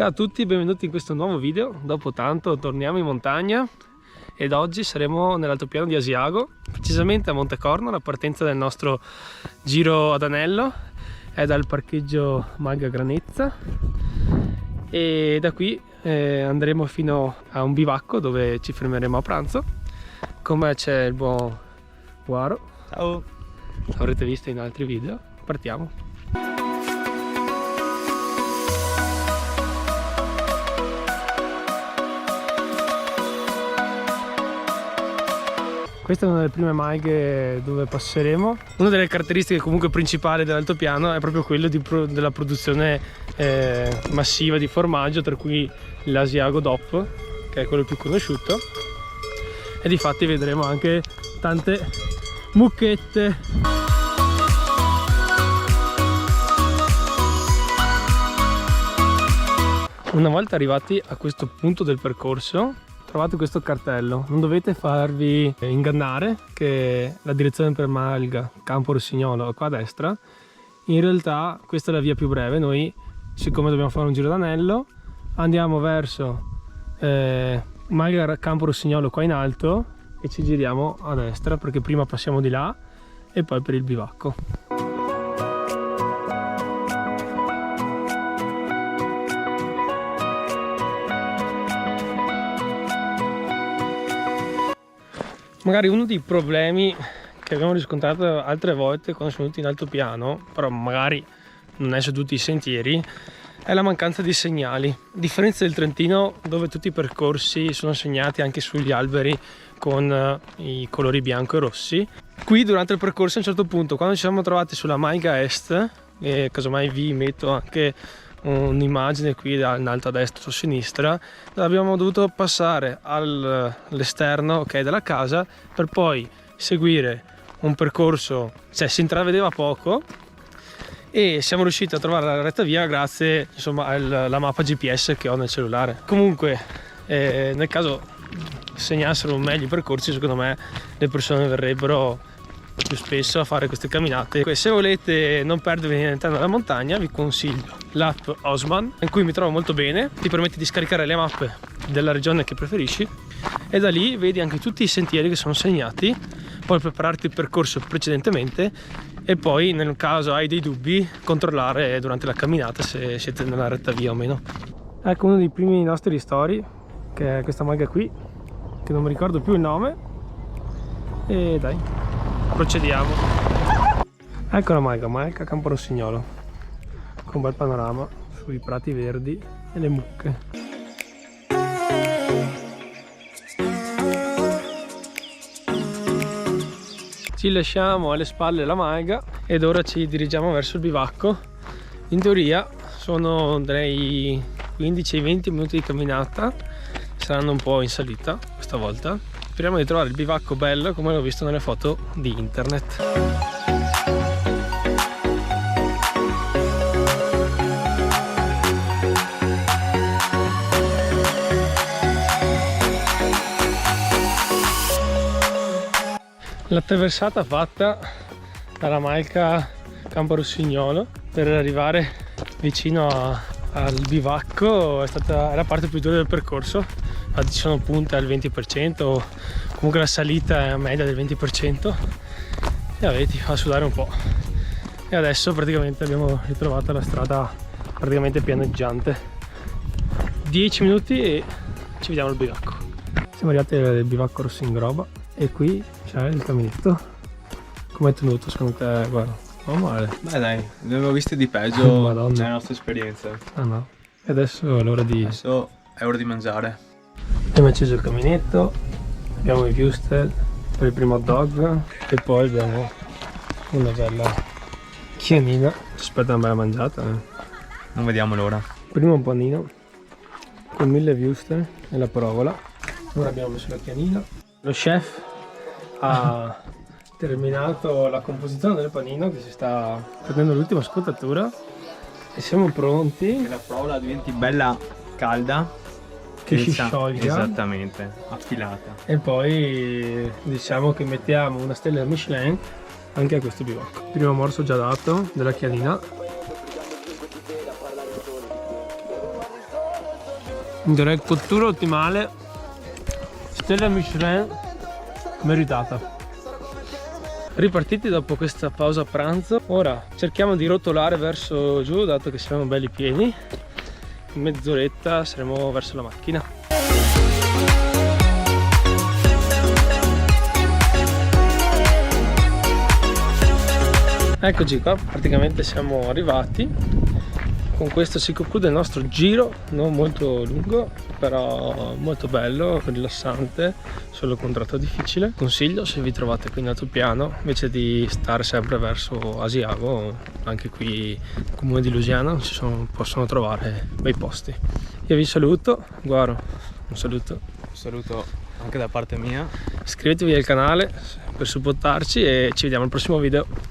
Ciao a tutti, benvenuti in questo nuovo video. Dopo tanto torniamo in montagna ed oggi saremo nell'altopiano di Asiago, precisamente a Montecorno. La partenza del nostro giro ad anello è dal parcheggio Malga Granezza e da qui andremo fino a un bivacco dove ci fermeremo a pranzo. Con me c'è il buon Guaro. Ciao! L'avrete visto in altri video. Partiamo! Questa è una delle prime malghe dove passeremo. Una delle caratteristiche comunque principali dell'altopiano è proprio quello della produzione massiva di formaggio, tra cui l'Asiago DOP, che è quello più conosciuto, e difatti vedremo anche tante mucchette. Una volta arrivati a questo punto del percorso trovate questo cartello, non dovete farvi ingannare che la direzione per Malga, Campo Rossignolo, qua a destra. In realtà questa è la via più breve. Noi, siccome dobbiamo fare un giro d'anello, andiamo verso Malga, Campo Rossignolo qua in alto e ci giriamo a destra, perché prima passiamo di là e poi per il bivacco. Magari uno dei problemi che abbiamo riscontrato altre volte quando siamo venuti in altopiano, però magari non è su tutti i sentieri, è la mancanza di segnali. A differenza del Trentino, dove tutti i percorsi sono segnati anche sugli alberi con i colori bianco e rossi, qui durante il percorso a un certo punto, quando ci siamo trovati sulla Malga Est, e casomai vi metto anche un'immagine qui in alto a destra o a sinistra, abbiamo dovuto passare all'esterno della casa per poi seguire un percorso, cioè si intravedeva poco, e siamo riusciti a trovare la retta via grazie alla mappa GPS che ho nel cellulare. Comunque nel caso segnassero meglio i percorsi, secondo me le persone verrebbero più spesso a fare queste camminate. Se volete non perdervi all'interno della montagna, vi consiglio l'app Osman, in cui mi trovo molto bene. Ti permette di scaricare le mappe della regione che preferisci e da lì vedi anche tutti i sentieri che sono segnati. Puoi prepararti il percorso precedentemente e poi, nel caso hai dei dubbi, controllare durante la camminata se siete nella retta via o meno. Ecco uno dei primi nostri ristori, che è questa malga qui, che non mi ricordo più il nome, e dai, procediamo. Ecco la Malga Campo Rossignolo, con un bel panorama sui prati verdi e le mucche. Ci lasciamo alle spalle la Malga ed ora ci dirigiamo verso il bivacco. In teoria sono dei 15-20 minuti di camminata, saranno un po' in salita questa volta. Speriamo di trovare il bivacco bello come l'ho visto nelle foto di internet. La traversata fatta dalla Malga Campo Rossignolo per arrivare vicino al bivacco è la parte più dura del percorso. Infatti ci sono punte al 20%, comunque la salita è a media del 20%, e ti fa sudare un po'. E adesso praticamente abbiamo ritrovato la strada praticamente pianeggiante. 10 minuti e ci vediamo al bivacco. Siamo arrivati al bivacco Rossingroba e qui c'è il caminetto. Com'è tenuto secondo te? Guarda, non male. Beh dai, ne avevo viste di peggio nella nostra esperienza. Ah no. E adesso è l'ora di... Adesso è ora di mangiare. Abbiamo acceso il caminetto, abbiamo i wurstel per il primo hot dog e poi abbiamo una bella chianina. Ci aspetta una bella mangiata. Non vediamo l'ora. Prima un panino con 1000 wurstel e la provola. Ora abbiamo messo la chianina. Lo chef ha terminato la composizione del panino, che si sta prendendo l'ultima scottatura e siamo pronti. Che la provola diventi bella calda, che si scioglie, esattamente, affilata, e poi diciamo che mettiamo una stella Michelin anche a questo bivacco. Primo morso già dato della chianina. Direi cottura ottimale, stella Michelin meritata. Ripartiti dopo questa pausa pranzo, ora cerchiamo di rotolare verso giù, dato che siamo belli pieni. In mezz'oretta saremo verso la macchina. Eccoci qua, praticamente siamo arrivati. Con questo si conclude il nostro giro, non molto lungo, però molto bello, rilassante, solo con tratto difficile. Consiglio, se vi trovate qui in altopiano, invece di stare sempre verso Asiago, anche qui nel comune di Lusiana possono trovare bei posti. Io vi saluto, Guaro, un saluto. Un saluto anche da parte mia. Iscrivetevi al canale per supportarci e ci vediamo al prossimo video.